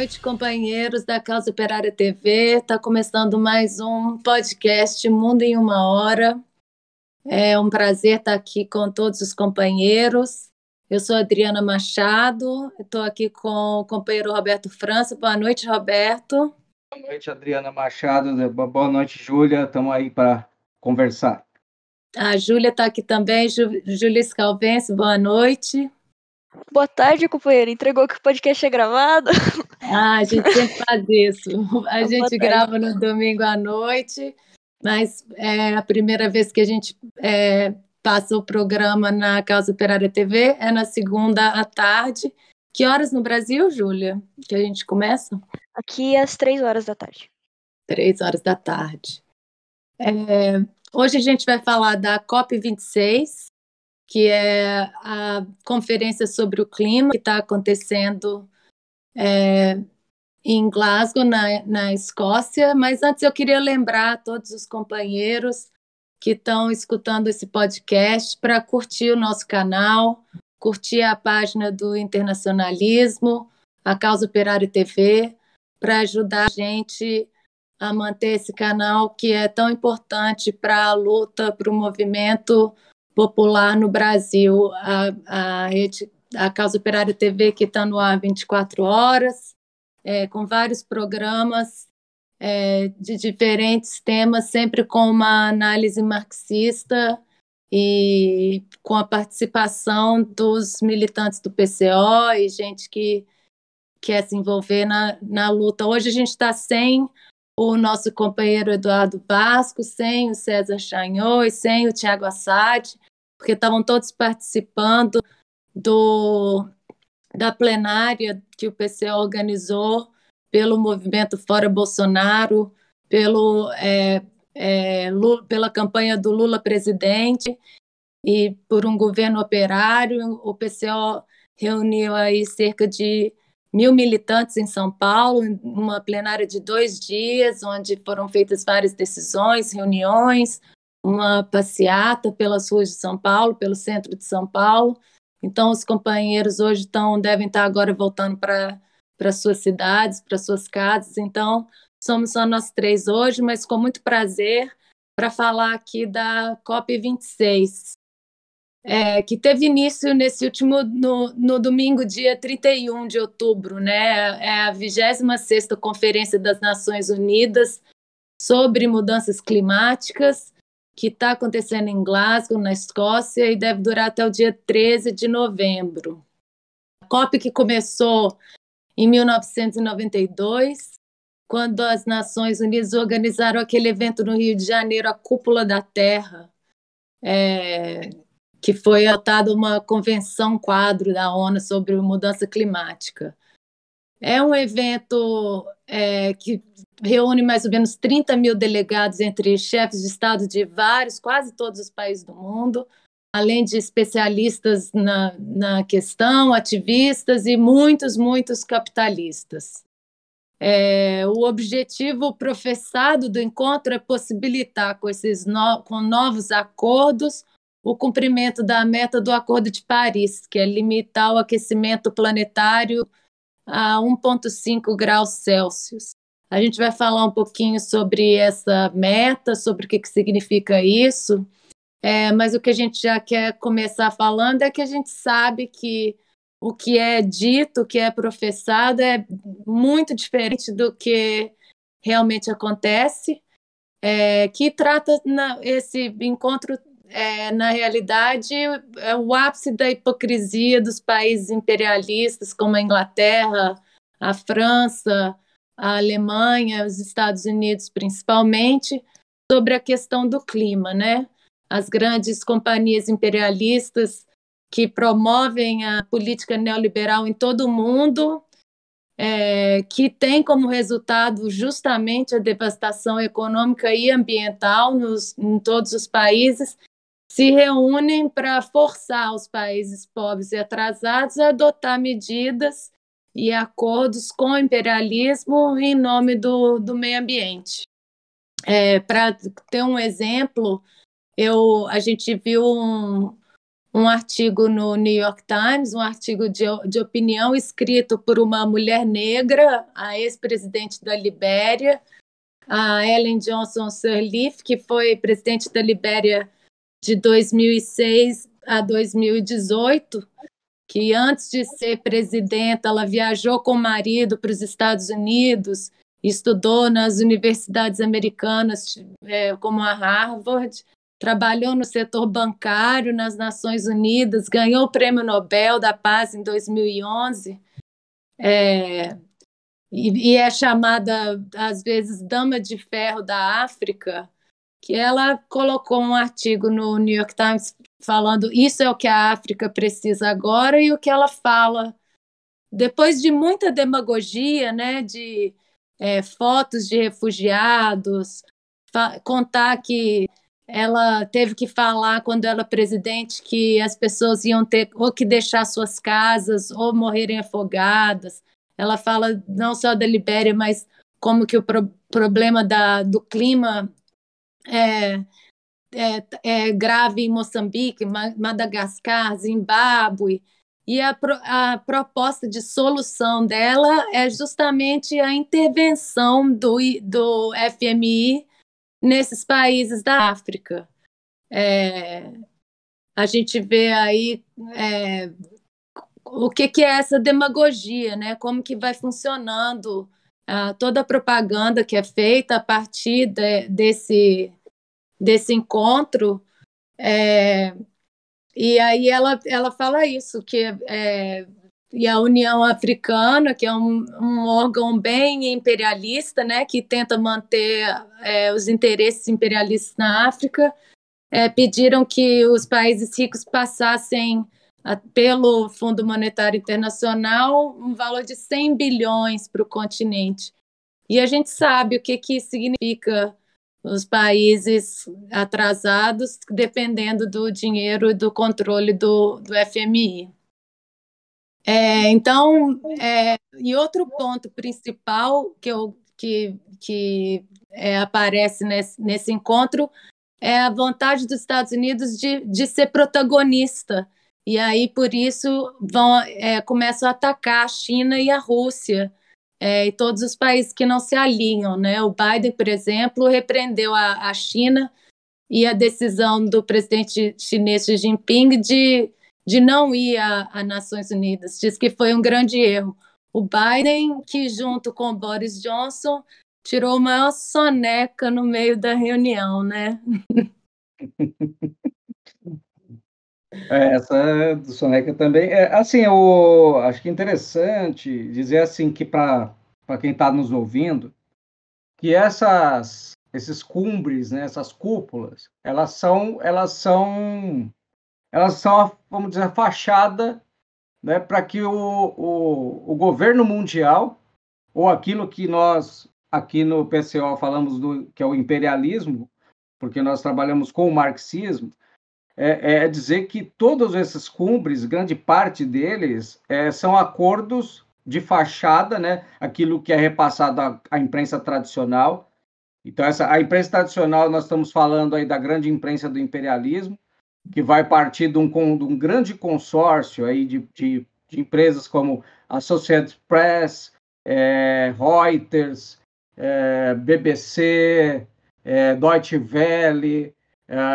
noite, companheiros da Causa Operária TV. Está começando mais um podcast Mundo em uma Hora. É um prazer estar aqui com todos os companheiros. Eu sou Adriana Machado, estou aqui com o companheiro Roberto França. Boa noite, Roberto. Boa noite, Adriana Machado. Boa noite, Júlia. Estamos aí para conversar. A Júlia está aqui também. Júlia Scalvense, boa noite. Boa tarde, companheiro. Entregou que o podcast é gravado? A gente sempre faz isso. A gente grava no domingo à noite, mas é a primeira vez que a gente passa o programa na Causa Operária TV é na segunda à tarde. Que horas no Brasil, Júlia, que a gente começa? Aqui às 3 horas da tarde. 3 horas da tarde. Hoje a gente vai falar da COP26, que é a conferência sobre o clima que está acontecendo em Glasgow, na Escócia. Mas antes eu queria lembrar a todos os companheiros que estão escutando esse podcast para curtir o nosso canal, curtir a página do Internacionalismo, a Causa Operária TV, para ajudar a gente a manter esse canal que é tão importante para a luta, para o movimento popular no Brasil. A Causa Operária TV, que está no ar 24 horas, com vários programas de diferentes temas, sempre com uma análise marxista e com a participação dos militantes do PCO e gente que quer se envolver na luta. Hoje a gente está sem o nosso companheiro Eduardo Vasco, sem o César Chagnot e sem o Tiago Assad, porque estavam todos participando da plenária que o PCO organizou pelo movimento Fora Bolsonaro, pela campanha do Lula presidente e por um governo operário. O PCO reuniu aí cerca de 1.000 militantes em São Paulo, em uma plenária de 2 dias, onde foram feitas várias decisões, reuniões, uma passeata pelas ruas de São Paulo, pelo centro de São Paulo. Então, os companheiros hoje devem estar agora voltando para suas cidades, para suas casas. Então, somos só nós 3 hoje, mas com muito prazer para falar aqui da COP26, que teve início no domingo, dia 31 de outubro, né? É a 26ª Conferência das Nações Unidas sobre Mudanças Climáticas, que está acontecendo em Glasgow, na Escócia, e deve durar até o dia 13 de novembro. A COP que começou em 1992, quando as Nações Unidas organizaram aquele evento no Rio de Janeiro, a Cúpula da Terra, que foi adotada uma convenção quadro da ONU sobre mudança climática. É um evento que reúne mais ou menos 30.000 delegados entre chefes de Estado de quase todos os países do mundo, além de especialistas na questão, ativistas e muitos, muitos capitalistas. O objetivo professado do encontro é possibilitar, com novos acordos, o cumprimento da meta do Acordo de Paris, que é limitar o aquecimento planetário a 1,5 graus Celsius. A gente vai falar um pouquinho sobre essa meta, sobre o que significa isso, mas o que a gente já quer começar falando é que a gente sabe que o que é dito, o que é professado é muito diferente do que realmente acontece, que trata esse encontro, na realidade, é o ápice da hipocrisia dos países imperialistas, como a Inglaterra, a França, a Alemanha, os Estados Unidos principalmente, sobre a questão do clima, né? As grandes companhias imperialistas que promovem a política neoliberal em todo o mundo, que tem como resultado justamente a devastação econômica e ambiental em todos os países, se reúnem para forçar os países pobres e atrasados a adotar medidas e acordos com o imperialismo em nome do meio ambiente. Para ter um exemplo, a gente viu um artigo no New York Times, um artigo de opinião escrito por uma mulher negra, a ex-presidente da Libéria, a Ellen Johnson Sirleaf, que foi presidente da Libéria de 2006 a 2018, que antes de ser presidenta, ela viajou com o marido para os Estados Unidos, estudou nas universidades americanas, como a Harvard, trabalhou no setor bancário nas Nações Unidas, ganhou o Prêmio Nobel da Paz em 2011, e é chamada, às vezes, Dama de Ferro da África, que ela colocou um artigo no New York Times falando isso é o que a África precisa agora, e o que ela fala, depois de muita demagogia, né, de fotos de refugiados, contar que ela teve que falar, quando ela presidente, que as pessoas iam ter ou que deixar suas casas ou morrerem afogadas. Ela fala não só da Libéria, mas como que o problema do clima é grave em Moçambique, Madagascar, Zimbábue, e a proposta de solução dela é justamente a intervenção do FMI nesses países da África. A gente vê aí o que é essa demagogia, né? Como que vai funcionando toda a propaganda que é feita a partir desse encontro. E aí ela fala isso, que e a União Africana, que é um órgão bem imperialista, né, que tenta manter os interesses imperialistas na África, pediram que os países ricos passassem pelo Fundo Monetário Internacional um valor de 100 bilhões para o continente. E a gente sabe o que significa os países atrasados, dependendo do dinheiro e do controle do FMI. Então, e outro ponto principal que aparece nesse encontro é a vontade dos Estados Unidos de ser protagonista. E aí, por isso, começam a atacar a China e a Rússia, e todos os países que não se alinham, né? O Biden, por exemplo, repreendeu a China e a decisão do presidente chinês Xi Jinping de não ir às Nações Unidas. Diz que foi um grande erro. O Biden, que junto com o Boris Johnson, tirou a maior soneca no meio da reunião, né? Essa do Soneca também. Assim, acho que é interessante dizer assim que para quem está nos ouvindo, que esses cumbres, né, essas cúpulas, elas são, vamos dizer, a fachada, né, para que o governo mundial, ou aquilo que nós aqui no PCO falamos que é o imperialismo, porque nós trabalhamos com o marxismo, dizer que todos esses cumbres, grande parte deles, são acordos de fachada, né? Aquilo que é repassado à imprensa tradicional. Então, a imprensa tradicional, nós estamos falando aí da grande imprensa do imperialismo, que vai partir de um grande consórcio aí de empresas como Associated Press, Reuters, BBC, Deutsche Welle,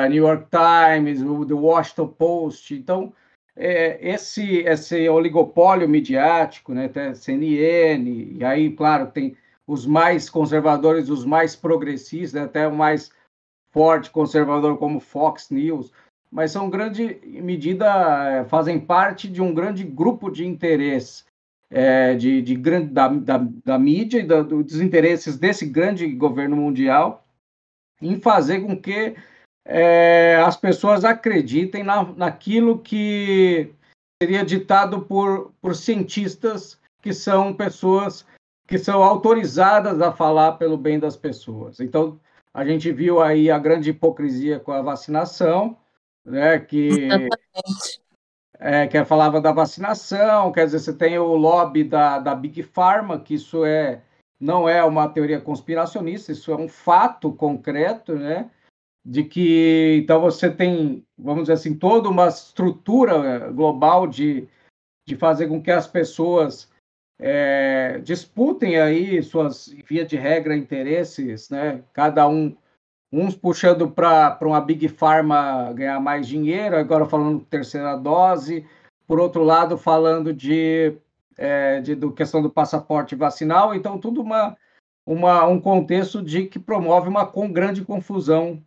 New York Times, The Washington Post. Então, esse oligopólio midiático, né, até CNN, e aí, claro, tem os mais conservadores, os mais progressistas, né, até o mais forte conservador como Fox News, mas são grande medida, fazem parte de um grande grupo de interesse da mídia e dos interesses desse grande governo mundial em fazer com que as pessoas acreditem naquilo que seria ditado por cientistas, que são pessoas que são autorizadas a falar pelo bem das pessoas. Então, a gente viu aí a grande hipocrisia com a vacinação, né, que falava da vacinação, quer dizer, você tem o lobby da Big Pharma, que isso não é uma teoria conspiracionista, isso é um fato concreto, né? de que, então, você tem, vamos dizer assim, toda uma estrutura global de fazer com que as pessoas disputem aí suas, via de regra, interesses, né? Cada um, uns puxando para uma Big Pharma ganhar mais dinheiro, agora falando de terceira dose, por outro lado, falando do questão do passaporte vacinal, então, tudo um contexto de que promove uma grande confusão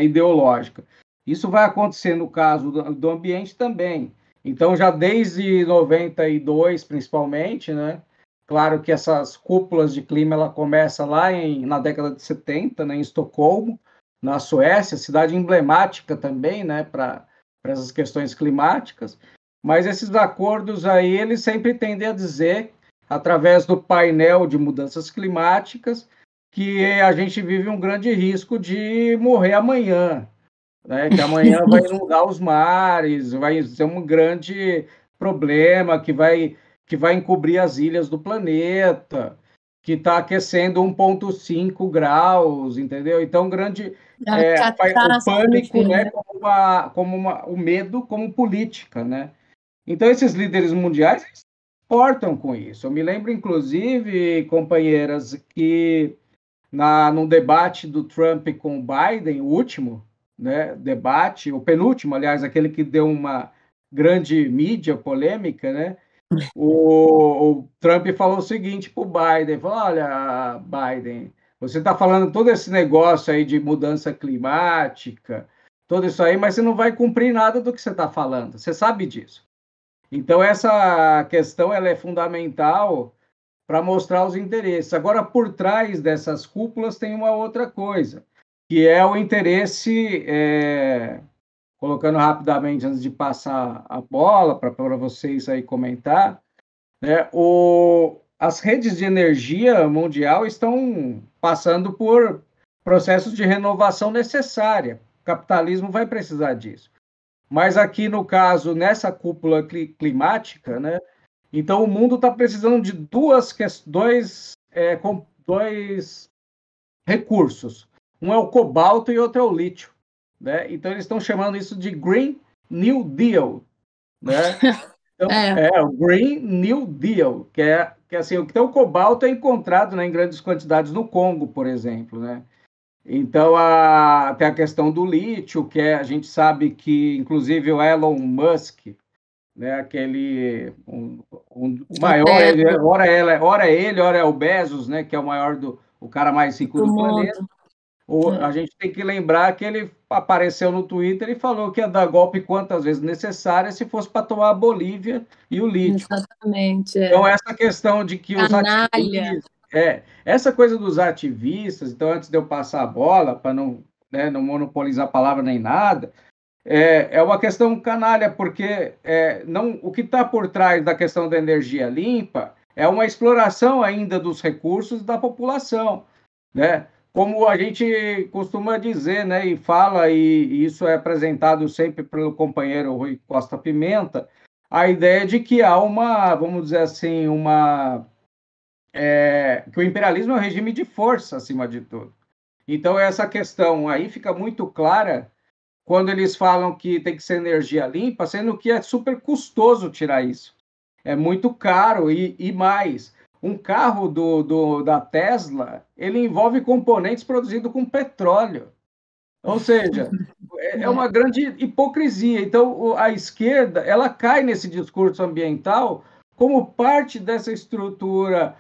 ideológica. Isso vai acontecer no caso do ambiente também. Então, já desde 92, principalmente, né? Claro que essas cúpulas de clima ela começa lá na década de 70, né, em Estocolmo, na Suécia, cidade emblemática também, né, para essas questões climáticas. Mas esses acordos aí, eles sempre tendem a dizer, através do painel de mudanças climáticas, que a gente vive um grande risco de morrer amanhã, né? Que amanhã vai inundar os mares, vai ser um grande problema que vai encobrir as ilhas do planeta, que está aquecendo 1,5 graus, entendeu? Então, A o pânico, catástrofe, né, né? o medo como política, né? Então, esses líderes mundiais eles se portam com isso. Eu me lembro, inclusive, companheiras, que num debate do Trump com o Biden, o último, né, debate, o penúltimo, aliás, aquele que deu uma grande mídia polêmica, né? O Trump falou o seguinte para o Biden, falou, olha, Biden, você está falando todo esse negócio aí de mudança climática, tudo isso aí, mas você não vai cumprir nada do que você está falando, você sabe disso. Então, essa questão ela é fundamental para mostrar os interesses. Agora, por trás dessas cúpulas tem uma outra coisa, que é o interesse, colocando rapidamente antes de passar a bola para vocês aí comentar, né, as redes de energia mundial estão passando por processos de renovação necessária. O capitalismo vai precisar disso. Mas aqui, no caso, nessa cúpula climática, né, então o mundo está precisando de dois recursos. Um é o cobalto e outro é o lítio, né? Então eles estão chamando isso de Green New Deal, né? Então, o Green New Deal, que assim, o que tem o cobalto é encontrado, né, em grandes quantidades no Congo, por exemplo, né? Então, tem a questão do lítio, a gente sabe que, inclusive, o Elon Musk, né, o maior, ora ele, ora é o Bezos, né, que é o maior o cara mais rico do planeta. A gente tem que lembrar que ele apareceu no Twitter e falou que ia dar golpe quantas vezes necessárias se fosse para tomar a Bolívia e o lítio. Exatamente. Então, essa questão de que os Canalha. essa coisa dos ativistas, então, antes de eu passar a bola, para não, né, não monopolizar a palavra nem nada, é uma questão canalha, porque o que está por trás da questão da energia limpa é uma exploração ainda dos recursos da população, né? Como a gente costuma dizer, né, e fala, e isso é apresentado sempre pelo companheiro Rui Costa Pimenta, a ideia de que há vamos dizer assim, que o imperialismo é um regime de força, acima de tudo. Então, essa questão aí fica muito clara quando eles falam que tem que ser energia limpa, sendo que é super custoso tirar isso. É muito caro e mais. Um carro da Tesla, ele envolve componentes produzidos com petróleo. Ou seja, é uma grande hipocrisia. Então, a esquerda, ela cai nesse discurso ambiental como parte dessa estrutura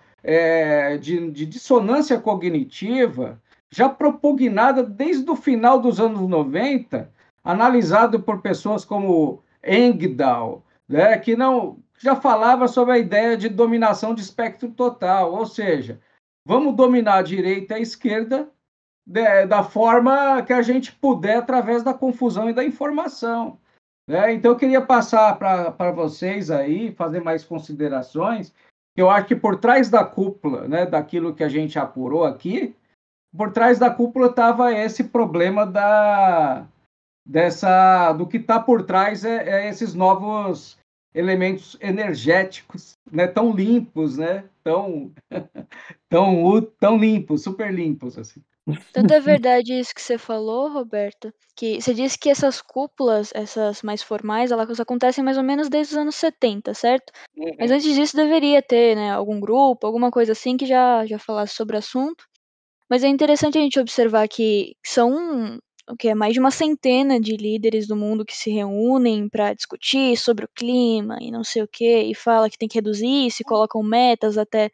de dissonância cognitiva, já propugnada desde o final dos anos 90, analisado por pessoas como Engdahl, né, que já falava sobre a ideia de dominação de espectro total, ou seja, vamos dominar a direita e a esquerda da forma que a gente puder através da confusão e da informação, né? Então, eu queria passar para vocês aí, fazer mais considerações, eu acho que por trás da cúpula, né, daquilo que a gente apurou aqui, por trás da cúpula estava esse problema do que está por trás esses novos elementos energéticos, né, tão limpos, né, tão limpos, super limpos, assim. Tanto é verdade isso que você falou, Roberto, que você disse que essas cúpulas, essas mais formais, elas acontecem mais ou menos desde os anos 70, certo? Mas Uhum. antes disso deveria ter, né, algum grupo, alguma coisa assim que já falasse sobre o assunto. Mas é interessante a gente observar que são o que é mais de uma centena de líderes do mundo que se reúnem para discutir sobre o clima e não sei o quê, e fala que tem que reduzir isso, e colocam metas até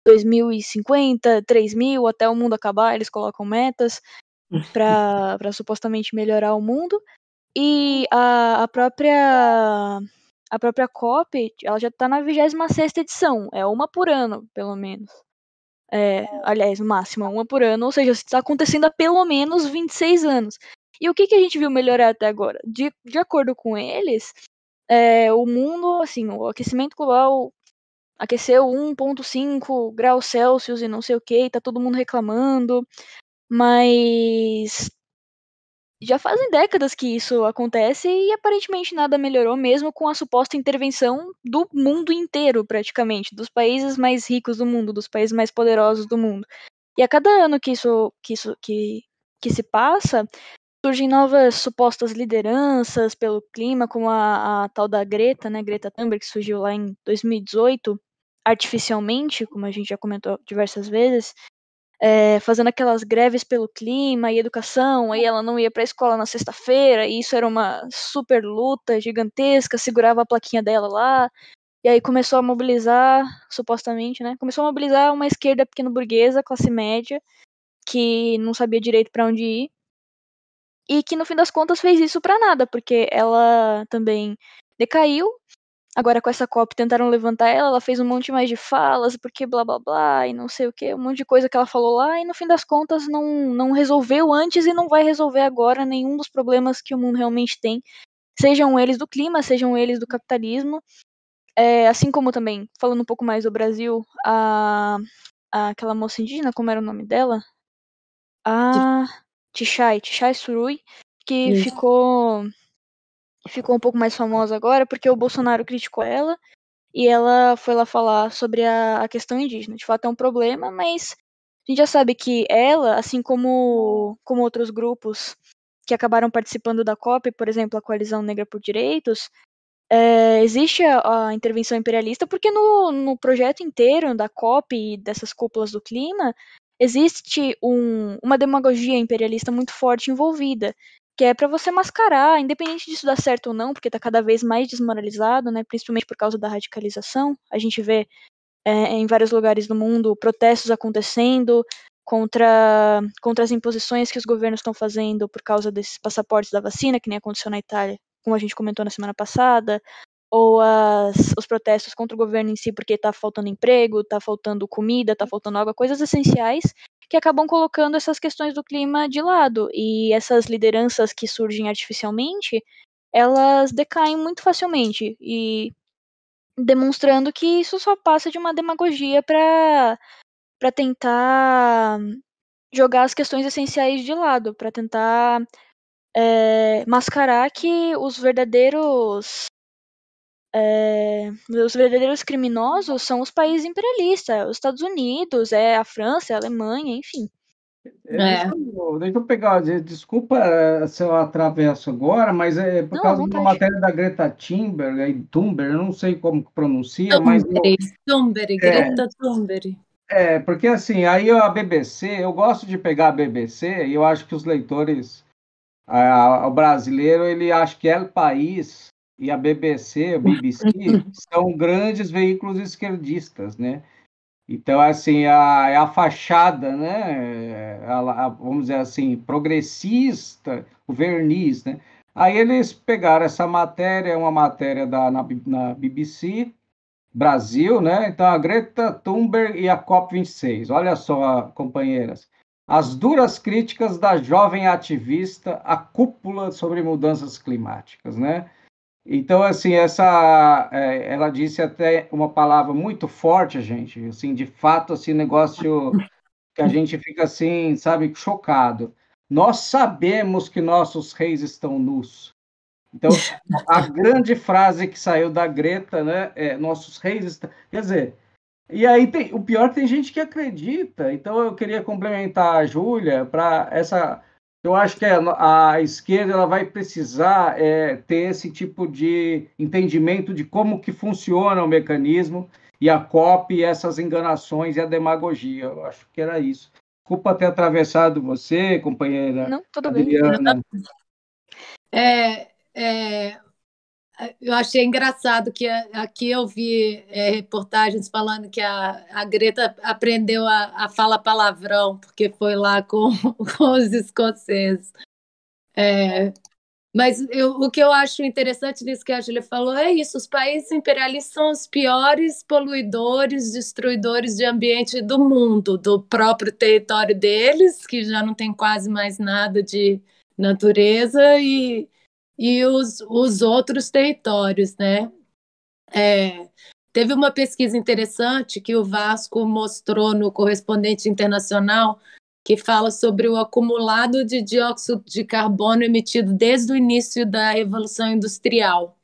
2050, 3000, até o mundo acabar, eles colocam metas para supostamente melhorar o mundo. E a própria COP, ela já está na 26ª edição, é uma por ano, pelo menos. Aliás, máxima, uma por ano, ou seja, está acontecendo há pelo menos 26 anos. E o que a gente viu melhorar até agora? De acordo com eles, o mundo, assim, o aquecimento global aqueceu 1,5 graus Celsius e não sei o que, tá todo mundo reclamando, mas já fazem décadas que isso acontece e aparentemente nada melhorou, mesmo com a suposta intervenção do mundo inteiro, praticamente, dos países mais ricos do mundo, dos países mais poderosos do mundo. E a cada ano que se passa, surgem novas supostas lideranças pelo clima, como a tal da Greta, né, Greta Thunberg, que surgiu lá em 2018, artificialmente, como a gente já comentou diversas vezes, fazendo aquelas greves pelo clima e educação, aí ela não ia para a escola na sexta-feira, e isso era uma super luta gigantesca, segurava a plaquinha dela lá, e aí começou a mobilizar, supostamente, né, começou a mobilizar uma esquerda pequeno-burguesa, classe média, que não sabia direito para onde ir, e que no fim das contas fez isso para nada, porque ela também decaiu. Agora com essa COP tentaram levantar ela, ela fez um monte mais de falas, porque blá blá blá, e não sei o que, um monte de coisa que ela falou lá, e no fim das contas não resolveu antes e não vai resolver agora nenhum dos problemas que o mundo realmente tem, sejam eles do clima, sejam eles do capitalismo. Assim como também, falando um pouco mais do Brasil, aquela moça indígena, como era o nome dela? A Tichai Surui, que Isso. ficou um pouco mais famosa agora porque o Bolsonaro criticou ela e ela foi lá falar sobre a questão indígena. De fato é um problema, mas a gente já sabe que ela, assim como outros grupos que acabaram participando da COP, por exemplo, a Coalizão Negra por Direitos, existe a intervenção imperialista porque no projeto inteiro da COP e dessas cúpulas do clima existe uma demagogia imperialista muito forte envolvida, que é para você mascarar, independente disso dar certo ou não, porque está cada vez mais desmoralizado, né, principalmente por causa da radicalização. A gente vê em vários lugares do mundo protestos acontecendo contra as imposições que os governos estão fazendo por causa desses passaportes da vacina, que nem aconteceu na Itália, como a gente comentou na semana passada, ou os protestos contra o governo em si, porque está faltando emprego, está faltando comida, está faltando água, coisas essenciais que acabam colocando essas questões do clima de lado. E essas lideranças que surgem artificialmente, elas decaem muito facilmente. E demonstrando que isso só passa de uma demagogia para tentar jogar as questões essenciais de lado, para tentar mascarar que os verdadeiros criminosos são os países imperialistas, os Estados Unidos, a França, a Alemanha, enfim. É. Deixa eu pegar, desculpa se eu atravesso agora, mas é por Não, à causa de uma vontade. matéria da Greta Thunberg, eu não sei como que pronuncia, mas Thunberg, é, Greta Thunberg. porque assim, aí a BBC, eu gosto de pegar a BBC e eu acho que os leitores, o brasileiro, ele acha que El País e a BBC, o BBC, são grandes veículos esquerdistas, né? Então, assim, é a fachada, né? Vamos dizer assim, progressista, o verniz, né? Aí eles pegaram essa matéria, é uma matéria na BBC Brasil, né? Então, a Greta Thunberg e a COP26. Olha só, companheiras. As duras críticas da jovem ativista à cúpula sobre mudanças climáticas, né? Então, assim, ela disse até uma palavra muito forte, gente, assim, de fato, assim, negócio que a gente fica assim, sabe, chocado. Nós sabemos que nossos reis estão nus. Então, a grande frase que saiu da Greta, né, nossos reis estão... Quer dizer, E aí o pior é que tem gente que acredita. Então eu queria complementar a Júlia para essa. Eu acho que a esquerda ela vai precisar ter esse tipo de entendimento de como que funciona o mecanismo e a COP e essas enganações e a demagogia. Eu acho que era isso. Desculpa ter atravessado você, companheira Não, tudo bem. Adriana. Eu achei engraçado que aqui eu vi reportagens falando que a Greta aprendeu a falar palavrão, porque foi lá com, com os escoceses. Mas o que eu acho interessante nisso que a Júlia falou é isso: os países imperialistas são os piores poluidores, destruidores de ambiente do mundo, do próprio território deles, que já não tem quase mais nada de natureza, e os outros territórios, né? Teve uma pesquisa interessante que o Vasco mostrou no Correspondente Internacional, que fala sobre o acumulado de dióxido de carbono emitido desde o início da Revolução Industrial,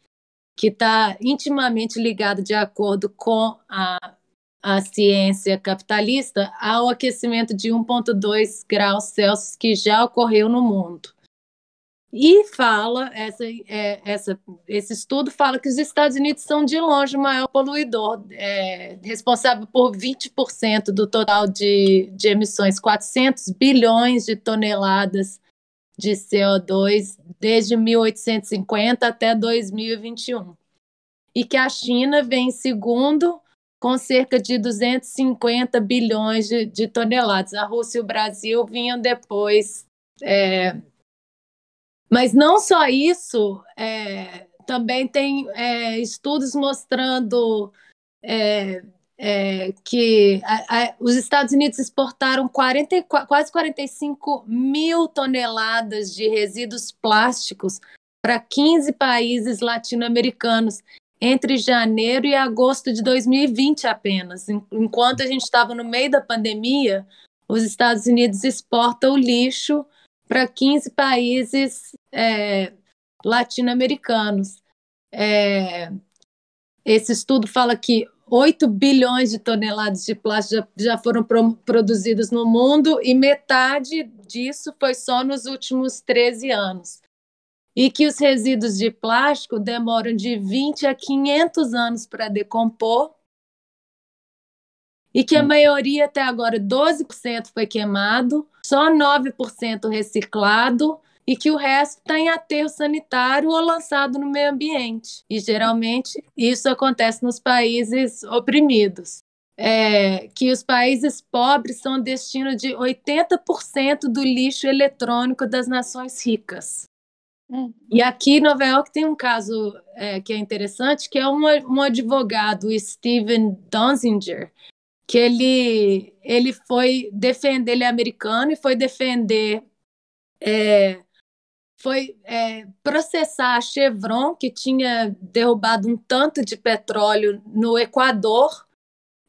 que está intimamente ligado, de acordo com a ciência capitalista, ao aquecimento de 1,2 graus Celsius que já ocorreu no mundo. E fala, esse estudo fala que os Estados Unidos são de longe o maior poluidor, responsável por 20% do total de emissões, 400 bilhões de toneladas de CO2 desde 1850 até 2021. E que a China vem em segundo, com cerca de 250 bilhões de toneladas. A Rússia e o Brasil vinham depois. Mas não só isso, também tem estudos mostrando que os Estados Unidos exportaram quase 45 mil toneladas de resíduos plásticos para 15 países latino-americanos entre janeiro e agosto de 2020 apenas. Enquanto a gente estava no meio da pandemia, os Estados Unidos exportam o lixo para 15 países latino-americanos. Esse estudo fala que 8 bilhões de toneladas de plástico já foram produzidas no mundo e metade disso foi só nos últimos 13 anos. E que os resíduos de plástico demoram de 20 a 500 anos para decompor e que a maioria até agora, 12% foi queimado, só 9% reciclado e que o resto está em aterro sanitário ou lançado no meio ambiente. E geralmente isso acontece nos países oprimidos. Que os países pobres são destino de 80% do lixo eletrônico das nações ricas. E aqui em Nova York tem um caso que é interessante, que é um advogado, Steven Donziger, que ele foi defender, ele é americano, e foi defender, processar a Chevron, que tinha derrubado um tanto de petróleo no Equador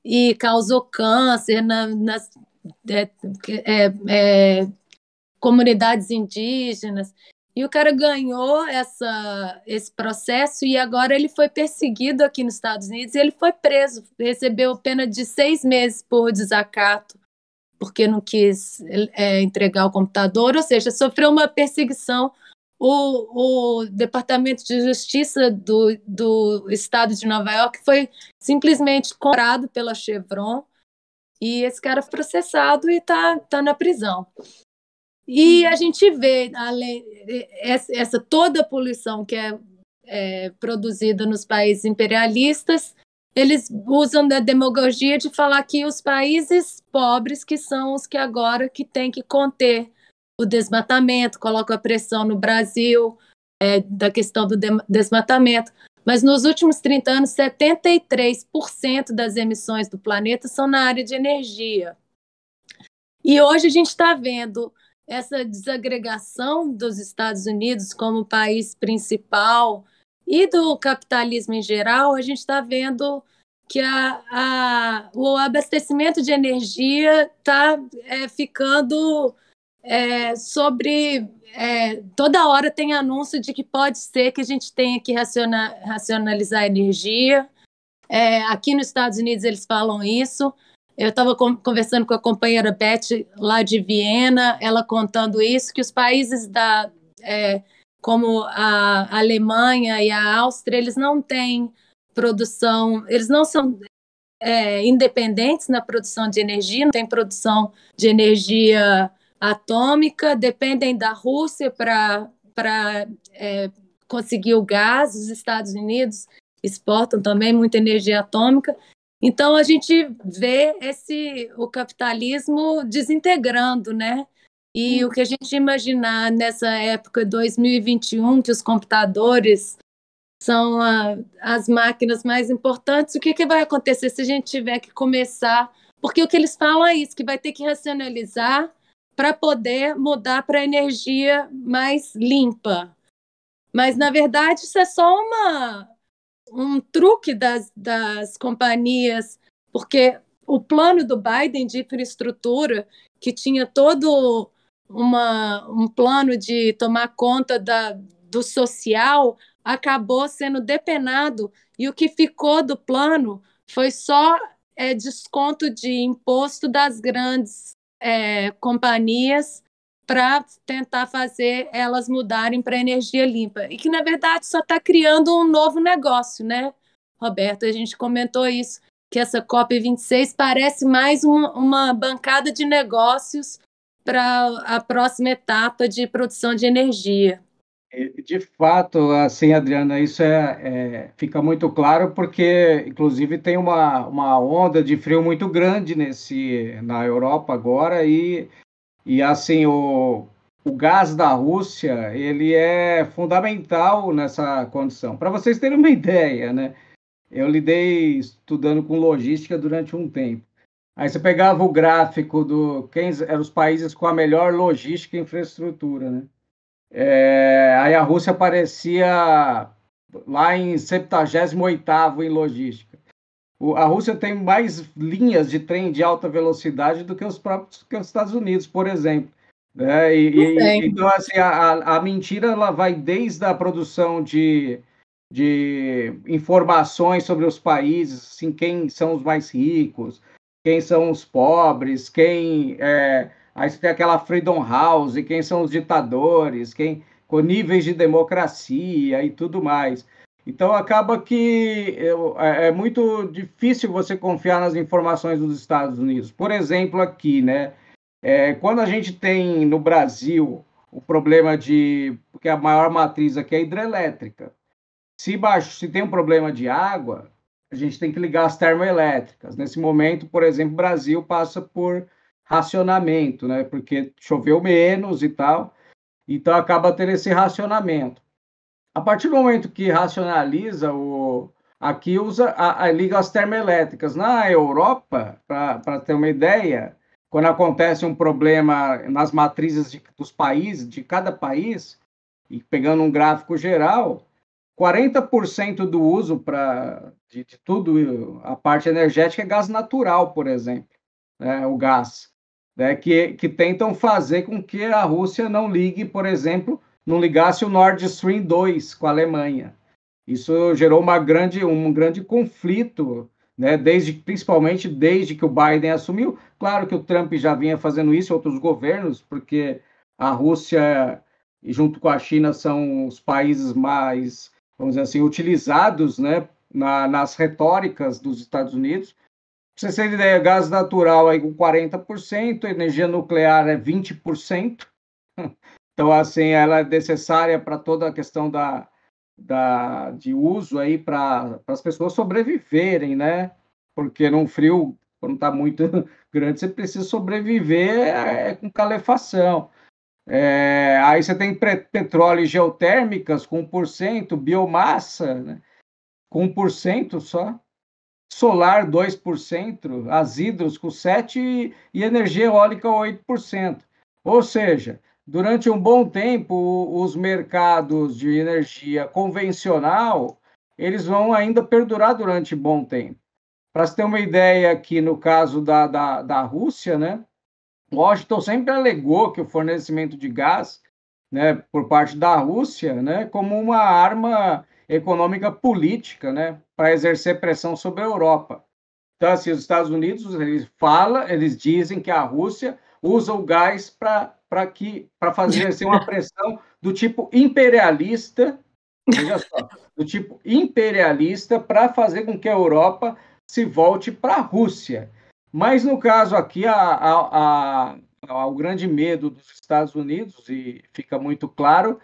e causou câncer nas comunidades indígenas. E o cara ganhou esse processo e agora ele foi perseguido aqui nos Estados Unidos e ele foi preso, recebeu pena de 6 meses por desacato, porque não quis entregar o computador, ou seja, sofreu uma perseguição. O Departamento de Justiça do Estado de Nova York foi simplesmente comprado pela Chevron e esse cara foi processado e tá na prisão. E a gente vê essa toda a poluição que é produzida nos países imperialistas, eles usam da demagogia de falar que os países pobres que são os que agora que têm que conter o desmatamento, colocam a pressão no Brasil da questão do desmatamento. Mas nos últimos 30 anos, 73% das emissões do planeta são na área de energia. E hoje a gente está vendo essa desagregação dos Estados Unidos como país principal e do capitalismo em geral. A gente está vendo que o abastecimento de energia está ficando toda hora tem anúncio de que pode ser que a gente tenha que racionalizar a energia, Aqui nos Estados Unidos eles falam isso. Eu estava conversando com a companheira Beth lá de Viena, ela contando isso, que os países como a Alemanha e a Áustria, eles não têm produção, eles não são independentes na produção de energia, não tem produção de energia atômica, dependem da Rússia para conseguir o gás. Os Estados Unidos exportam também muita energia atômica. Então a gente vê o capitalismo desintegrando, né? E o que a gente imaginar nessa época 2021, que os computadores são as máquinas mais importantes, o que vai acontecer se a gente tiver que começar? Porque o que eles falam é isso, que vai ter que racionalizar para poder mudar para energia mais limpa. Mas, na verdade, isso é só um truque das companhias, porque o plano do Biden de infraestrutura, que tinha todo um plano de tomar conta do social, acabou sendo depenado, e o que ficou do plano foi só desconto de imposto das grandes companhias para tentar fazer elas mudarem para energia limpa. E que, na verdade, só está criando um novo negócio, né, Roberto? A gente comentou isso, que essa COP26 parece mais uma bancada de negócios para a próxima etapa de produção de energia. De fato, assim, Adriana, isso fica muito claro porque, inclusive, tem uma onda de frio muito grande na Europa agora e assim, o gás da Rússia, ele é fundamental nessa condição. Para vocês terem uma ideia, né? Eu lidei estudando com logística durante um tempo. Aí você pegava o gráfico quem eram os países com a melhor logística e infraestrutura, né? Aí a Rússia aparecia lá em 78º em logística. A Rússia tem mais linhas de trem de alta velocidade do que os Estados Unidos, por exemplo. Então, assim, a mentira ela vai desde a produção de informações sobre os países, assim, quem são os mais ricos, quem são os pobres, aí você tem aquela Freedom House, quem são os ditadores, com níveis de democracia e tudo mais. Então, acaba que é muito difícil você confiar nas informações dos Estados Unidos. Por exemplo, aqui, né? Quando a gente tem no Brasil o problema porque a maior matriz aqui é hidrelétrica. Se tem um problema de água, a gente tem que ligar as termoelétricas. Nesse momento, por exemplo, o Brasil passa por racionamento, né? Porque choveu menos e tal, então acaba tendo esse racionamento. A partir do momento que racionaliza, aqui liga as termoelétricas. Na Europa, para ter uma ideia, quando acontece um problema nas matrizes dos países, de cada país, e pegando um gráfico geral, 40% do uso de tudo, a parte energética, é gás natural, por exemplo, né, o gás, né, que tentam fazer com que a Rússia não ligue, por exemplo, não ligasse o Nord Stream 2 com a Alemanha. Isso gerou um grande conflito, né, principalmente desde que o Biden assumiu. Claro que o Trump já vinha fazendo isso, outros governos, porque a Rússia, junto com a China, são os países mais, vamos dizer assim, utilizados, né, nas retóricas dos Estados Unidos. Para você ter ideia, gás natural aí com 40%, energia nuclear é 20%. Então, assim, ela é necessária para toda a questão de uso aí para as pessoas sobreviverem, né? Porque num frio, quando está muito grande, você precisa sobreviver com calefação. Aí você tem petróleo e geotérmicas com 1%, biomassa, né, com 1% só, solar 2%, as hidros com 7% e energia eólica 8%. Ou seja, durante um bom tempo, os mercados de energia convencional, eles vão ainda perdurar durante um bom tempo. Para você ter uma ideia aqui, no caso da Rússia, né, Washington sempre alegou que o fornecimento de gás, né, por parte da Rússia, né, como uma arma econômica política, né, para exercer pressão sobre a Europa. Então, assim, os Estados Unidos, eles dizem que a Rússia usa o gás para fazer assim, uma pressão do tipo imperialista, veja só, do tipo imperialista para fazer com que a Europa se volte para a Rússia. Mas, no caso aqui, o grande medo dos Estados Unidos, e fica muito claro,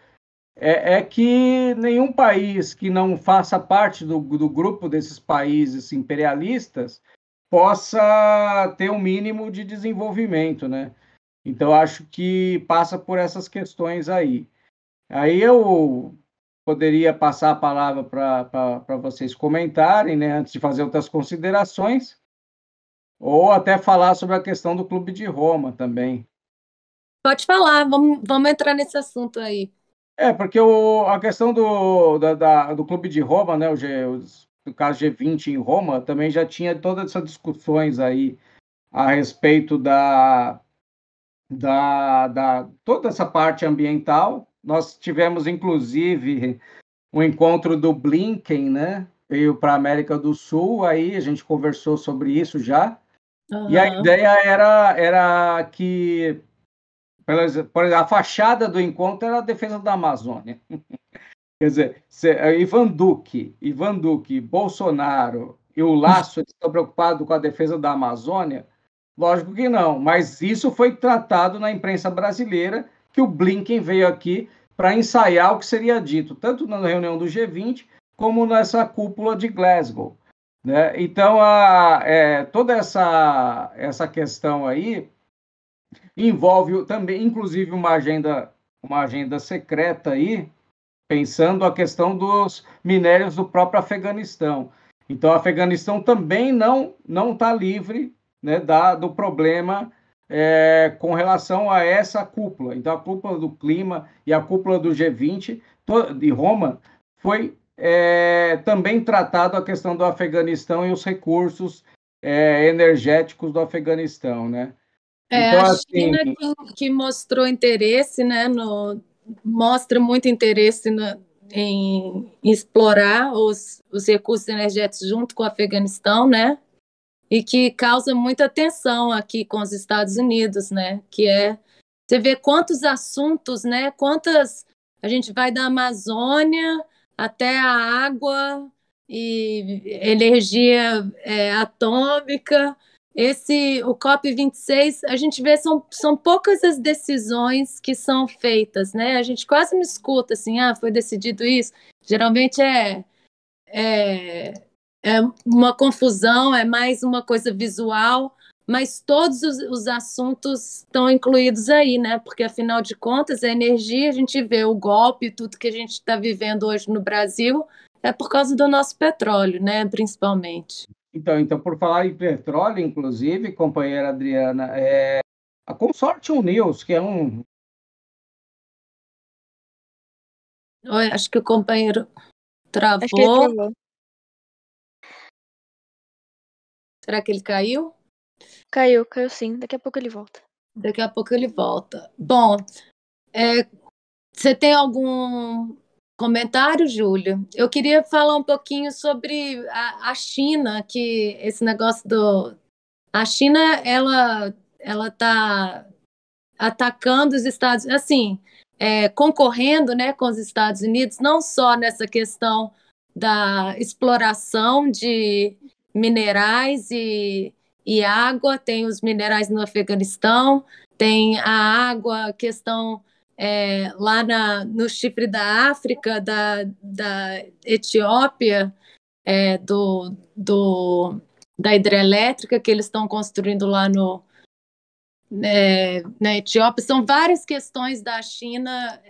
é que nenhum país que não faça parte do grupo desses países imperialistas possa ter um mínimo de desenvolvimento, né? Então, acho que passa por essas questões aí. Aí eu poderia passar a palavra para vocês comentarem, né, antes de fazer outras considerações, ou até falar sobre a questão do Clube de Roma também. Pode falar, vamos entrar nesse assunto aí. Porque a questão do Clube de Roma, né, o caso G20 em Roma, também já tinha todas essas discussões aí a respeito toda essa parte ambiental. Nós tivemos, inclusive, um encontro do Blinken, né? Veio para a América do Sul, aí a gente conversou sobre isso já. E a ideia era que, por exemplo, a fachada do encontro era a defesa da Amazônia. Quer dizer, Ivan Duque, Bolsonaro e o Lasso estão preocupados com a defesa da Amazônia? Lógico que não, mas isso foi tratado na imprensa brasileira, que o Blinken veio aqui para ensaiar o que seria dito, tanto na reunião do G20, como nessa cúpula de Glasgow, né? Então, toda essa questão aí envolve também, inclusive, uma agenda secreta aí, pensando a questão dos minérios do próprio Afeganistão. Então, o Afeganistão também não está livre, né, do problema com relação a essa cúpula. Então, a cúpula do clima e a cúpula do G20 de Roma foi também tratado a questão do Afeganistão e os recursos energéticos do Afeganistão, né? Então, a China que mostrou interesse, né, mostra muito interesse em explorar os recursos energéticos junto com o Afeganistão, né? E que causa muita tensão aqui com os Estados Unidos, né? Você vê quantos assuntos, né? A gente vai da Amazônia até a água e energia atômica. O COP26, a gente vê são poucas as decisões que são feitas, né? A gente quase não escuta assim, foi decidido isso. Geralmente é uma confusão, é mais uma coisa visual, mas todos os assuntos estão incluídos aí, né? Porque, afinal de contas, a energia, a gente vê o golpe, tudo que a gente está vivendo hoje no Brasil, é por causa do nosso petróleo, né? Principalmente. Então, por falar em petróleo, inclusive, companheira Adriana, a Consortium News, que é Oi, acho que o companheiro travou. Acho que ele travou. Será que ele caiu? Caiu sim. Daqui a pouco ele volta. Daqui a pouco ele volta. Bom, você tem algum comentário, Júlia? Eu queria falar um pouquinho sobre a China, que esse negócio a China, ela está atacando os Estados Unidos, assim, concorrendo, né, com os Estados Unidos, não só nessa questão da exploração de minerais e água, tem os minerais no Afeganistão, tem a água, questão lá no chifre da África, da Etiópia, da hidrelétrica que eles estão construindo lá na Etiópia. São várias questões da China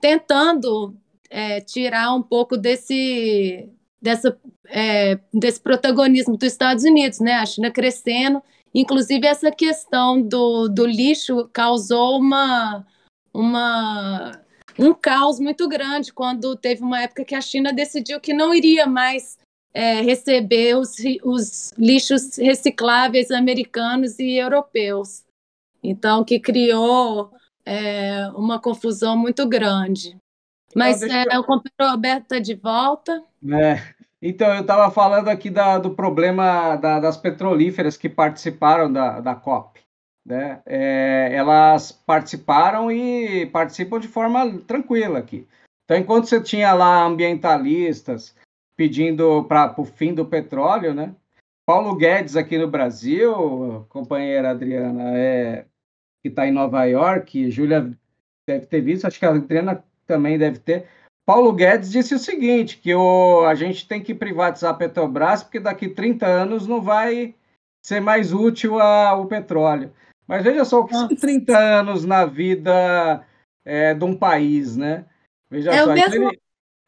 tentando tirar um pouco desse protagonismo dos Estados Unidos, né? A China crescendo, inclusive essa questão do lixo causou um caos muito grande quando teve uma época que a China decidiu que não iria mais receber os lixos recicláveis americanos e europeus. Então, que criou uma confusão muito grande. Então, Mas deixa eu... o computador Alberto está de volta. Então, eu estava falando aqui do problema das petrolíferas que participaram da COP. Né? Elas participaram e participam de forma tranquila aqui. Então, enquanto você tinha lá ambientalistas pedindo para o fim do petróleo, né? Paulo Guedes aqui no Brasil, companheira Adriana, que está em Nova York, Júlia deve ter visto, acho que a Adriana também deve ter. Paulo Guedes disse o seguinte, que a gente tem que privatizar a Petrobras, porque daqui 30 anos não vai ser mais útil o petróleo. Mas veja só, o que são 30 anos na vida de um país, né? Veja só, então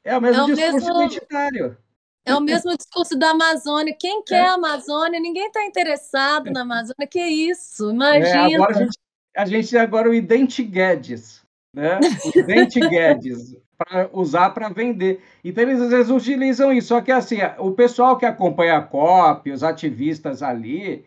é o é mesmo o discurso mesmo, identitário. é o mesmo discurso da Amazônia. Quem quer a Amazônia? Ninguém está interessado na Amazônia. Que isso? Imagina. Agora a gente tem agora o Idente Guedes, né? O Idente Guedes, para usar para vender. Então, eles às vezes utilizam isso. Só que, assim, o pessoal que acompanha a COP, os ativistas ali,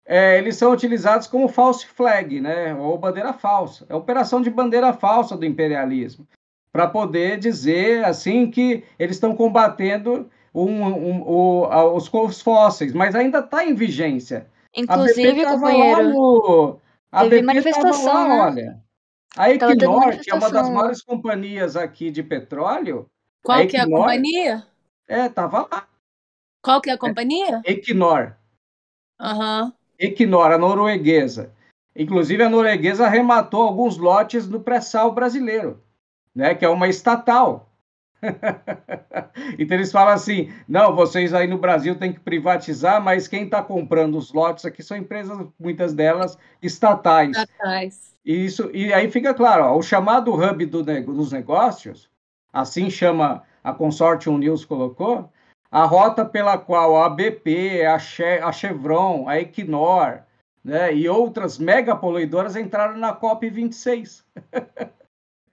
eles são utilizados como false flag, né? Ou bandeira falsa. É a operação de bandeira falsa do imperialismo, para poder dizer, assim, que eles estão combatendo os fósseis, mas ainda está em vigência. A BP Inclusive, estava lá companheiro, A teve BP estava manifestação, lá, né? olha. A Tava tendo Equinor, que é uma das manifestação lá. maiores companhias aqui de petróleo, a Qual que é a Equinor, companhia? estava lá. Qual que é a companhia? Equinor, Aham. Equinor, a norueguesa. Inclusive, a norueguesa arrematou alguns lotes no pré-sal brasileiro, né, que é uma estatal. Então eles falam assim: não, vocês aí no Brasil têm que privatizar, mas quem está comprando os lotes aqui são empresas, muitas delas estatais. Atrás. E aí fica claro, ó, o chamado hub dos negócios, assim chama a Consortium News colocou, a rota pela qual a BP, a Chevron, a Equinor, né, e outras mega poluidoras entraram na COP26.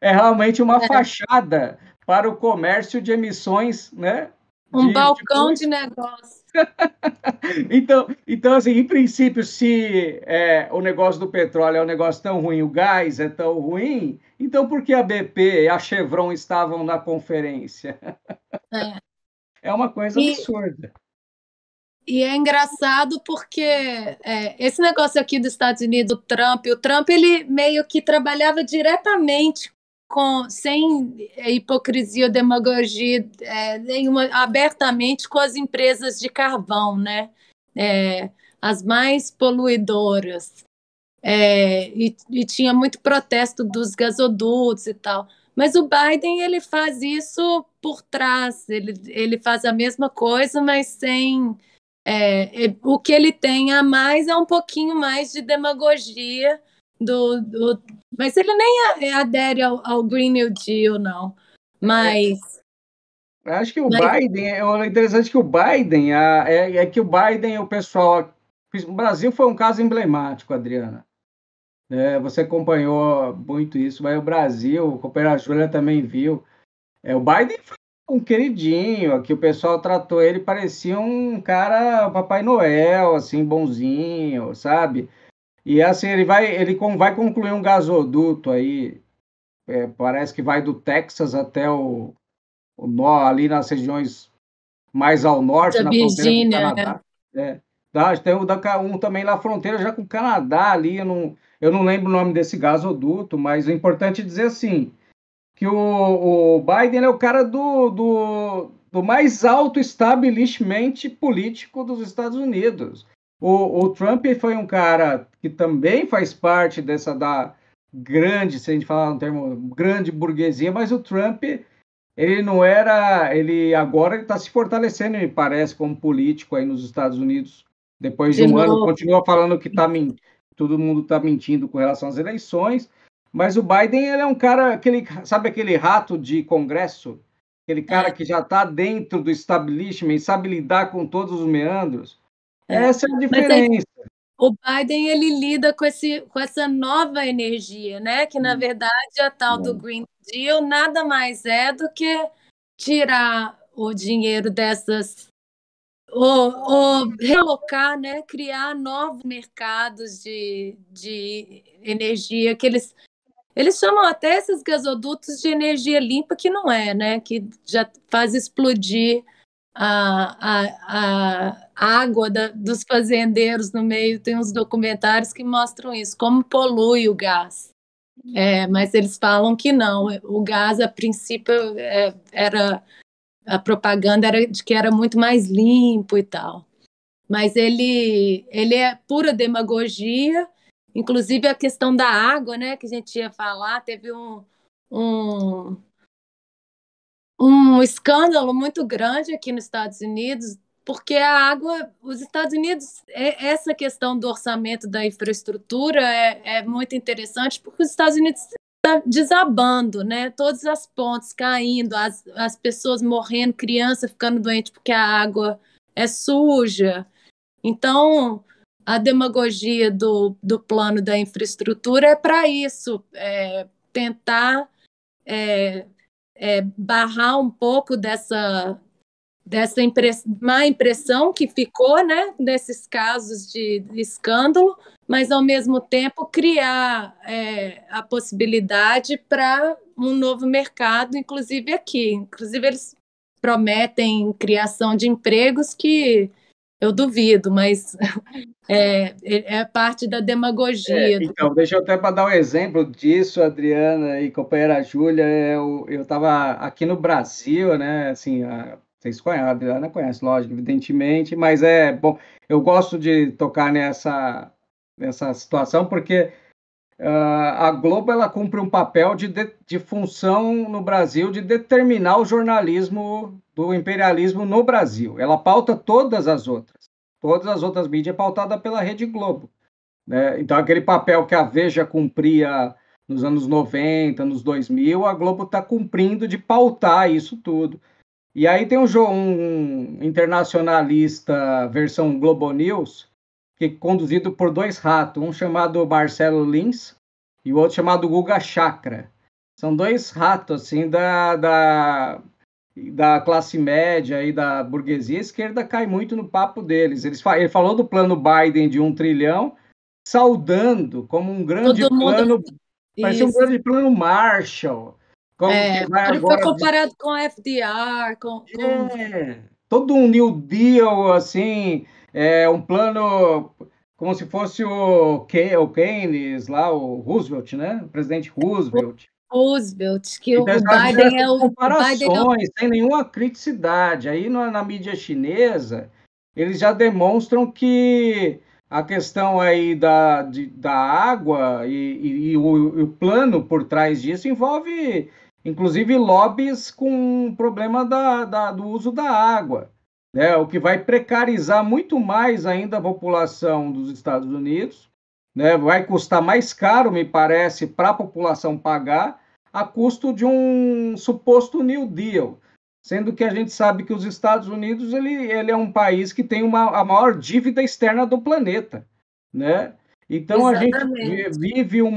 É realmente uma fachada para o comércio de emissões, né, Um de balcão de poluição. negócio. Então, assim, em princípio, se o negócio do petróleo é um negócio tão ruim, o gás é tão ruim, então por que a BP e a Chevron estavam na conferência? É. É uma coisa E, absurda. e é engraçado porque esse negócio aqui dos Estados Unidos, o Trump ele meio que trabalhava diretamente sem hipocrisia ou demagogia nenhuma, abertamente com as empresas de carvão, né? As mais poluidoras. E tinha muito protesto dos gasodutos e tal. Mas o Biden ele faz isso por trás, ele faz a mesma coisa, mas sem. O que ele tem a mais é um pouquinho mais de demagogia mas ele nem adere ao Green New Deal, não. Mas, Eu acho que o mas Biden, é interessante que o Biden, que o Biden, o pessoal. O Brasil foi um caso emblemático, Adriana. Você acompanhou muito isso, mas o Brasil, a companheira Júlia também viu. O Biden foi um queridinho, que o pessoal tratou ele, parecia um cara, Papai Noel, assim, bonzinho, sabe? E assim, vai concluir um gasoduto aí, parece que vai do Texas até ali nas regiões mais ao norte, a na fronteira com o Virgínia, Canadá. Tem um também na fronteira já com o Canadá ali, eu não lembro o nome desse gasoduto, mas o importante é dizer assim, que o Biden é o cara do mais alto establishment político dos Estados Unidos. O Trump foi um cara que também faz parte da grande, se a gente falar um termo, grande burguesia, mas o Trump, ele não era, agora ele está se fortalecendo, me parece, como político aí nos Estados Unidos, depois de de um ano, novo. continua falando que todo mundo está mentindo com relação às eleições, mas o Biden, ele é um cara, sabe aquele rato de congresso? Aquele cara que já está dentro do establishment, sabe lidar com todos os meandros? Essa é a Mas aí, diferença. o Biden ele lida com essa nova energia, né? Que na verdade a tal do Green Deal nada mais é do que tirar o dinheiro dessas ou relocar, né? Criar novos mercados de energia que Eles chamam até esses gasodutos de energia limpa, que não é, né? Que já faz explodir a água dos fazendeiros no meio. Tem uns documentários que mostram isso, como polui o gás. Mas eles falam que não. O gás, a princípio, a propaganda era de que era muito mais limpo e tal. Mas ele é pura demagogia. Inclusive a questão da água, né, que a gente ia falar, teve um escândalo muito grande aqui nos Estados Unidos, porque a água, os Estados Unidos, essa questão do orçamento da infraestrutura é muito interessante, porque os Estados Unidos está desabando, né? Todas as pontes caindo, as pessoas morrendo, criança ficando doente porque a água é suja. Então, a demagogia do plano da infraestrutura é para isso, tentar barrar um pouco dessa má impressão que ficou, né, desses casos de escândalo, mas, ao mesmo tempo, criar a possibilidade para um novo mercado, inclusive aqui. Inclusive, eles prometem criação de empregos que eu duvido, mas é parte da demagogia. Então, deixa eu até para dar um exemplo disso, Adriana e companheira Júlia. Eu estava aqui no Brasil, né? Assim, vocês conhecem, a Adriana conhece, lógico, evidentemente, mas bom. Eu gosto de tocar nessa situação porque a Globo ela cumpre um papel de função no Brasil de determinar o jornalismo do imperialismo no Brasil. Ela pauta todas as outras mídias é pautada pela Rede Globo, né? Então, aquele papel que a Veja cumpria nos anos 90, nos 2000, a Globo está cumprindo de pautar isso tudo. E aí tem um internacionalista versão Globo News, que é conduzido por dois ratos, um chamado Marcelo Lins e o outro chamado Guga Chakra. São dois ratos assim da classe média e da burguesia. A esquerda cai muito no papo deles. Ele falou do plano Biden de 1 trilhão, saudando como um grande plano, parece um grande plano Marshall. Como que vai ele agora foi comparado com a FDR, todo um New Deal, assim, um plano como se fosse o Keynes lá, o Roosevelt, né? O presidente Roosevelt. Que então, o Biden é o comparações, sem nenhuma criticidade. Aí na mídia chinesa, eles já demonstram que a questão aí da água e o plano por trás disso envolve, inclusive, lobbies com o problema do uso da água, né? O que vai precarizar muito mais ainda a população dos Estados Unidos, né? Vai custar mais caro, me parece, para a população pagar, a custo de um suposto New Deal, sendo que a gente sabe que os Estados Unidos ele é um país que tem a maior dívida externa do planeta, né? Então Exatamente. A gente vive um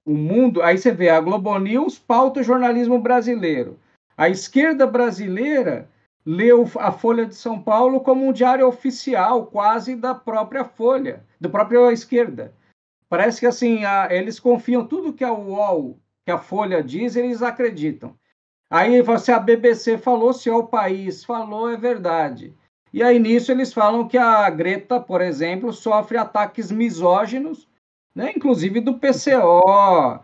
mundo. Aí você vê a Globo News pauta o jornalismo brasileiro, a esquerda brasileira leu a Folha de São Paulo como um diário oficial, quase da própria Folha, da própria esquerda. Parece que assim eles confiam tudo que a UOL, que a Folha diz, eles acreditam. Aí se a BBC falou, se o País falou, é verdade. E aí nisso eles falam que a Greta, por exemplo, sofre ataques misóginos, né? Inclusive do PCO,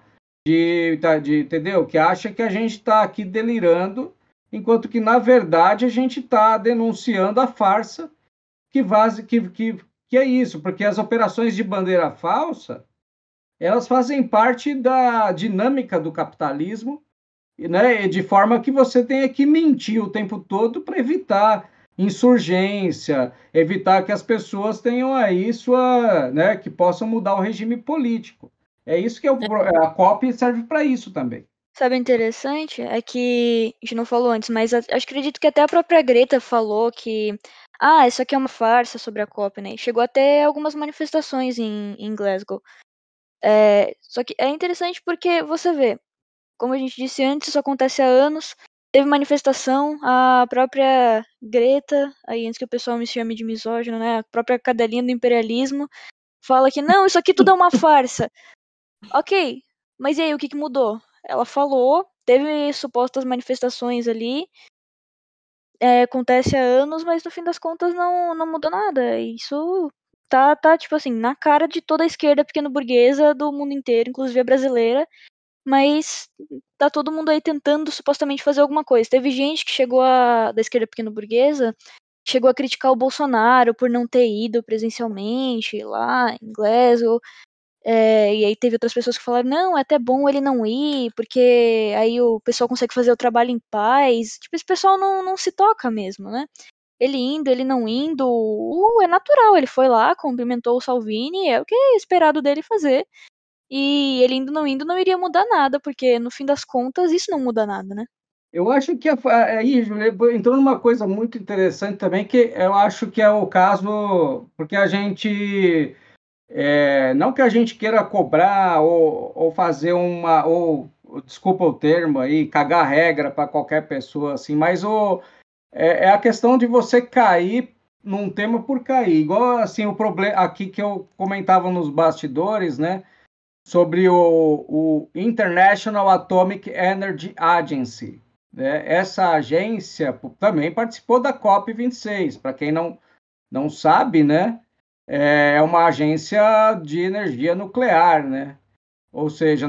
entendeu? Que acha que a gente está aqui delirando, enquanto que na verdade a gente está denunciando a farsa que é isso, porque as operações de bandeira falsa, elas fazem parte da dinâmica do capitalismo, né? De forma que você tenha que mentir o tempo todo para evitar insurgência, evitar que as pessoas tenham aí né, que possam mudar o regime político. É isso que a COP serve para isso também. Sabe, interessante é que a gente não falou antes, mas acredito que até a própria Greta falou que isso aqui é uma farsa sobre a COP, né? Chegou até algumas manifestações em Glasgow. Só que é interessante porque você vê, como a gente disse antes, isso acontece há anos. Teve manifestação, a própria Greta, aí antes que o pessoal me chame de misógino, né? A própria cadelinha do imperialismo fala que não, isso aqui tudo é uma farsa. Ok, mas e aí, o que mudou? Ela falou, teve supostas manifestações ali, acontece há anos, mas no fim das contas não mudou nada. Isso tá, tipo assim, na cara de toda a esquerda pequeno-burguesa do mundo inteiro, inclusive a brasileira, mas tá todo mundo aí tentando supostamente fazer alguma coisa. Teve gente que da esquerda pequeno-burguesa, chegou a criticar o Bolsonaro por não ter ido presencialmente lá em Glasgow. E aí teve outras pessoas que falaram, não, é até bom ele não ir, porque aí o pessoal consegue fazer o trabalho em paz. Tipo, esse pessoal não se toca mesmo, né? Ele indo, ele não indo, é natural. Ele foi lá, cumprimentou o Salvini, é o que é esperado dele fazer. E ele indo, não iria mudar nada, porque no fim das contas isso não muda nada, né? Eu acho que aí, Júlia, entrou numa coisa muito interessante também, que eu acho que é o caso, porque a gente, não que a gente queira cobrar ou fazer desculpa o termo aí, cagar regra para qualquer pessoa, assim, mas é a questão de você cair num tema por cair, igual assim o problema aqui que eu comentava nos bastidores, né? Sobre o International Atomic Energy Agency, né? Essa agência também participou da COP26. Para quem não sabe, né? É uma agência de energia nuclear, né? Ou seja,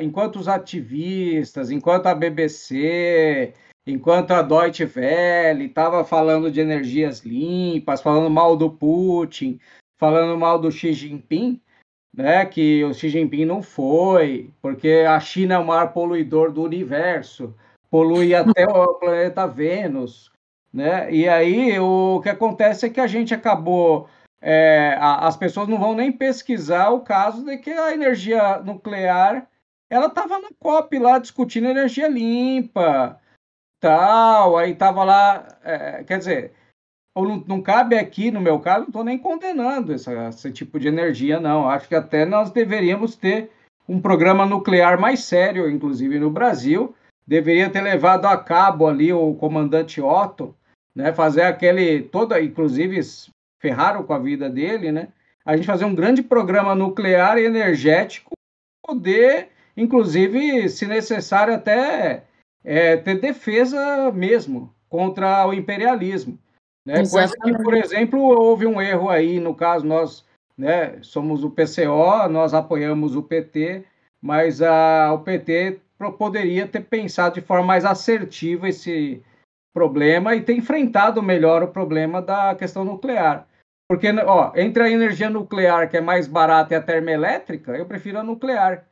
enquanto os ativistas, enquanto a BBC, enquanto a Deutsche Welle estava falando de energias limpas, falando mal do Putin, falando mal do Xi Jinping, né, que o Xi Jinping não foi, porque a China é o maior poluidor do universo, polui até o planeta Vênus, né? E aí o que acontece é que a gente acabou, as pessoas não vão nem pesquisar o caso de que a energia nuclear, ela estava na COP lá discutindo energia limpa, tal, aí estava lá, quer dizer, ou não cabe aqui, no meu caso, não estou nem condenando esse tipo de energia, não. Acho que até nós deveríamos ter um programa nuclear mais sério, inclusive no Brasil. Deveria ter levado a cabo ali o comandante Otto, né, fazer inclusive ferraram com a vida dele, né? A gente fazer um grande programa nuclear e energético, poder, inclusive, se necessário, até ter defesa mesmo contra o imperialismo. Né? Coisa que, por Exatamente. exemplo, houve um erro aí, no caso, nós, né, somos o PCO, nós apoiamos o PT, mas o PT poderia ter pensado de forma mais assertiva esse problema e ter enfrentado melhor o problema da questão nuclear. Porque, ó, entre a energia nuclear, que é mais barata, e a termoelétrica, eu prefiro a nuclear.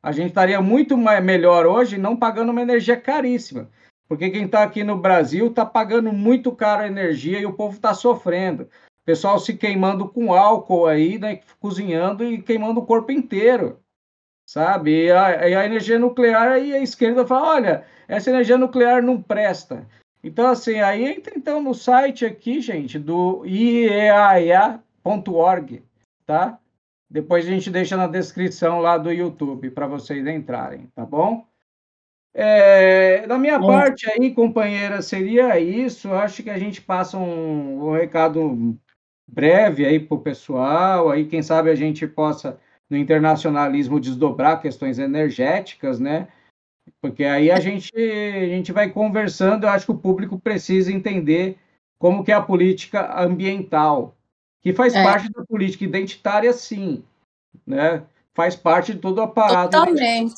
A gente estaria muito melhor hoje não pagando uma energia caríssima. Porque quem está aqui no Brasil está pagando muito caro a energia e o povo está sofrendo. O pessoal se queimando com álcool aí, né, cozinhando e queimando o corpo inteiro, sabe? E a energia nuclear, aí a esquerda fala, olha, essa energia nuclear não presta. Então, assim, aí entra então no site aqui, gente, do ieaia.org, tá? Depois a gente deixa na descrição lá do YouTube para vocês entrarem, tá bom? Da minha parte aí, companheira, seria isso. Acho que a gente passa um recado breve aí para o pessoal. Aí, quem sabe a gente possa, no internacionalismo, desdobrar questões energéticas, né? Porque aí a gente vai conversando. Eu acho que o público precisa entender como que é a política ambiental, que faz É, parte da política identitária, sim, né? Faz parte de todo o aparato identitário, totalmente.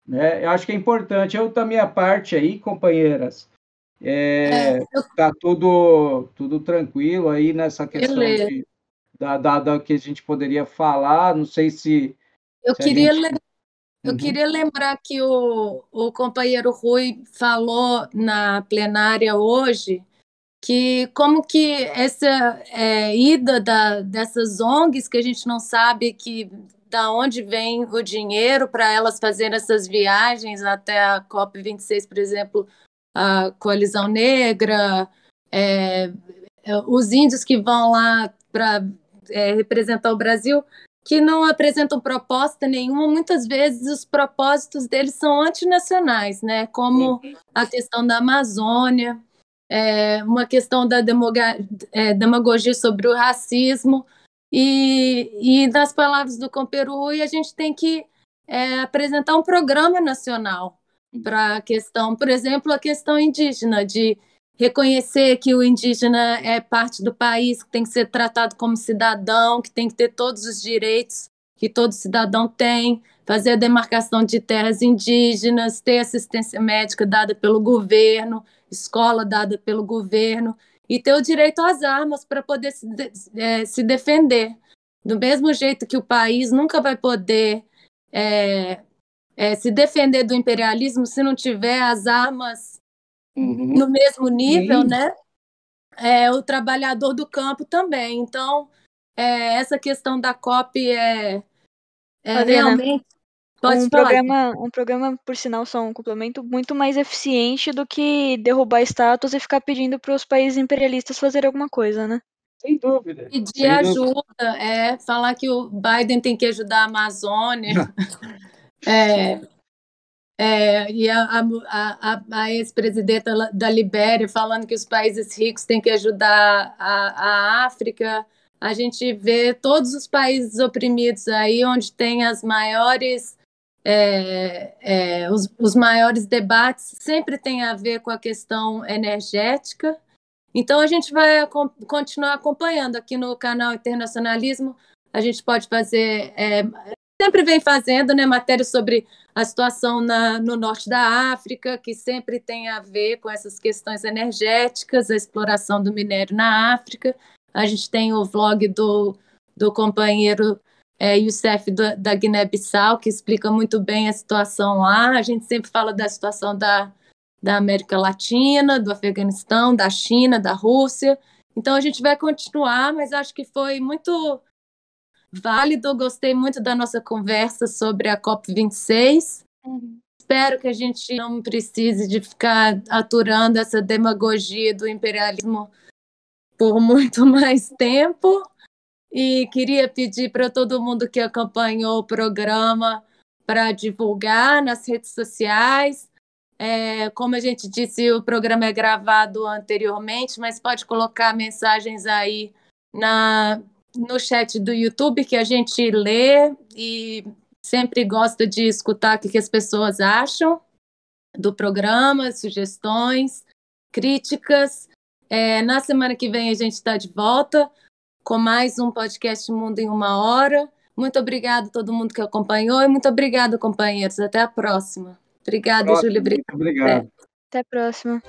né? Eu acho que é importante. Eu, da minha parte aí, companheiras, É, tá tudo tranquilo aí nessa questão beleza. da que a gente poderia falar. Não sei se, Eu se a queria, gente. le- eu Uhum. queria lembrar que o companheiro Rui falou na plenária hoje que como que essa ida dessas ONGs que a gente não sabe que da onde vem o dinheiro para elas fazerem essas viagens até a COP26, por exemplo, a Coalizão Negra, é, os índios que vão lá para representar o Brasil, que não apresentam proposta nenhuma, muitas vezes os propósitos deles são antinacionais, né? Como a questão da Amazônia, uma questão da demagogia sobre o racismo, e nas palavras do Comperui, a gente tem que apresentar um programa nacional para a questão, por exemplo, a questão indígena, de reconhecer que o indígena é parte do país, que tem que ser tratado como cidadão, que tem que ter todos os direitos que todo cidadão tem, fazer a demarcação de terras indígenas, ter assistência médica dada pelo governo, escola dada pelo governo, e ter o direito às armas para poder se defender. Do mesmo jeito que o país nunca vai poder se defender do imperialismo se não tiver as armas no mesmo nível, né? O trabalhador do campo também. Então, essa questão da COP Adriana, realmente... Pode falar. Um programa, por sinal, só um complemento, muito mais eficiente do que derrubar estátuas e ficar pedindo para os países imperialistas fazerem alguma coisa, né? Sem dúvida. Pedir ajuda, falar que o Biden tem que ajudar a Amazônia. E a ex-presidenta da Libéria falando que os países ricos têm que ajudar a África. A gente vê todos os países oprimidos aí, onde tem as maiores, os maiores debates, sempre tem a ver com a questão energética. Então, a gente vai continuar acompanhando aqui no canal Internacionalismo. A gente pode fazer, sempre vem fazendo, né, matéria sobre a situação no norte da África, que sempre tem a ver com essas questões energéticas, a exploração do minério na África. A gente tem o vlog do companheiro Youssef da Guiné-Bissau, que explica muito bem a situação lá. A gente sempre fala da situação da América Latina, do Afeganistão, da China, da Rússia. Então, a gente vai continuar, mas acho que foi muito válido. Gostei muito da nossa conversa sobre a COP26. Espero que a gente não precise de ficar aturando essa demagogia do imperialismo por muito mais tempo. E queria pedir para todo mundo que acompanhou o programa para divulgar nas redes sociais. Como a gente disse, o programa é gravado anteriormente, mas pode colocar mensagens aí no chat do YouTube, que a gente lê e sempre gosta de escutar o que as pessoas acham do programa, sugestões, críticas. Na semana que vem a gente está de volta com mais um podcast Mundo em Uma Hora. Muito obrigada a todo mundo que acompanhou e muito obrigada, companheiros. Até a próxima. Obrigada, Júlia. Obrigado. Até a próxima.